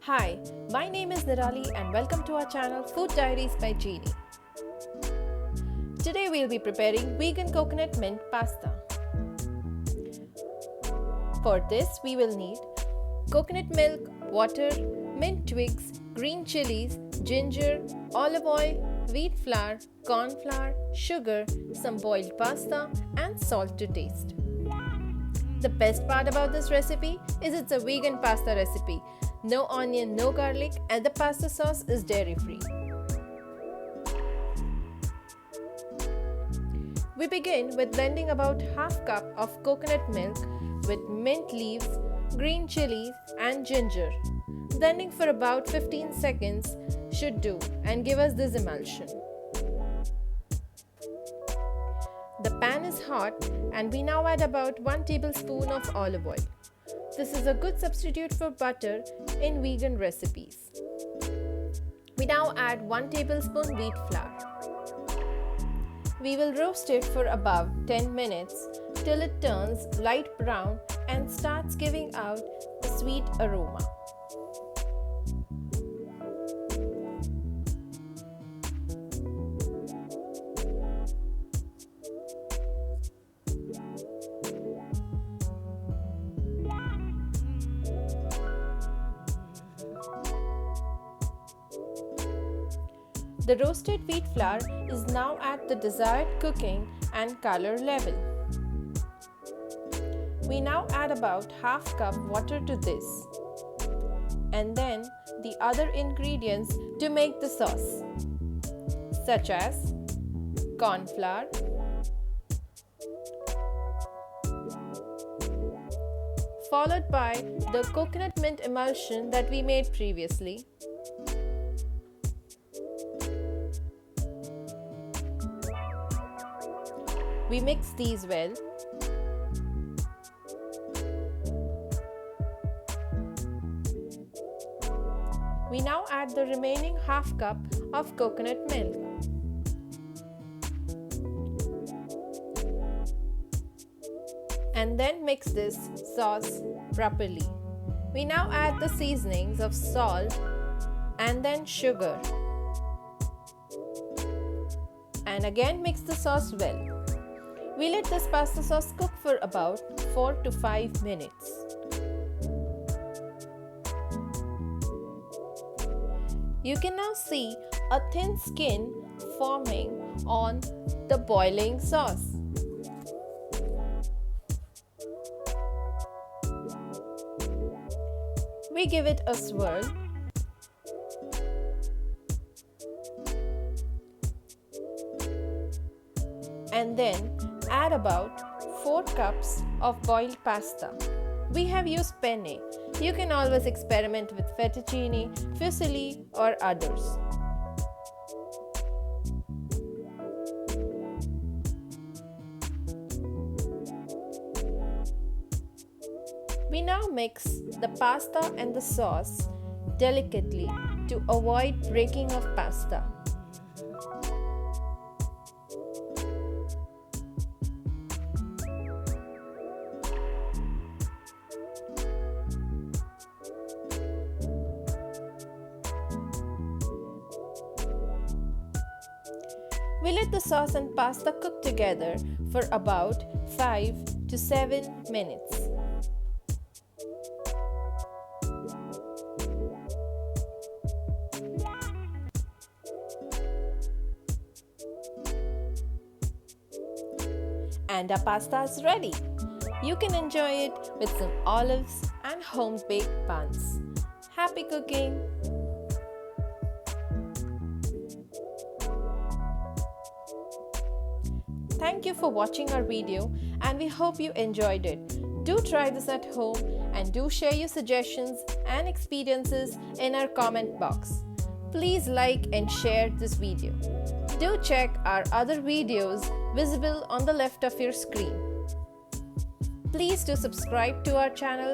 Hi, my name is Nirali and welcome to our channel Food Diaries by JiNi. Today we'll be preparing vegan coconut mint pasta. For this we will need coconut milk, water, mint twigs, green chilies, ginger, olive oil, wheat flour, corn flour, sugar, some boiled pasta and salt to taste. The best part about this recipe is it's a vegan pasta recipe. No onion, no garlic, and the pasta sauce is dairy-free. We begin with blending about half cup of coconut milk with mint leaves, green chilies, and ginger. Blending for about 15 seconds should do and give us this emulsion. The pan is hot and we now add about 1 tablespoon of olive oil. This is a good substitute for butter in vegan recipes. We now add 1 tablespoon wheat flour. We will roast it for about 10 minutes till it turns light brown and starts giving out a sweet aroma. The roasted wheat flour is now at the desired cooking and color level. We now add about half cup water to this and then the other ingredients to make the sauce, such as corn flour, followed by the coconut mint emulsion that we made previously, we mix these well. We now add the remaining half cup of coconut milk. And then mix this sauce properly. We now add the seasonings of salt and then sugar. And again mix the sauce well. We let this pasta sauce cook for about 4 to 5 minutes. You can now see a thin skin forming on the boiling sauce. We give it a swirl. And then add about 4 cups of boiled pasta. We have used penne. You can always experiment with fettuccine, fusilli or others. We now mix the pasta and the sauce delicately to avoid breaking of pasta. We let the sauce and pasta cook together for about 5 to 7 minutes. And our pasta is ready. You can enjoy it with some olives and home-baked buns. Happy cooking! Thank you for watching our video and we hope you enjoyed it. Do try this at home and do share your suggestions and experiences in our comment box. Please like and share this video. Do check our other videos visible on the left of your screen. Please do subscribe to our channel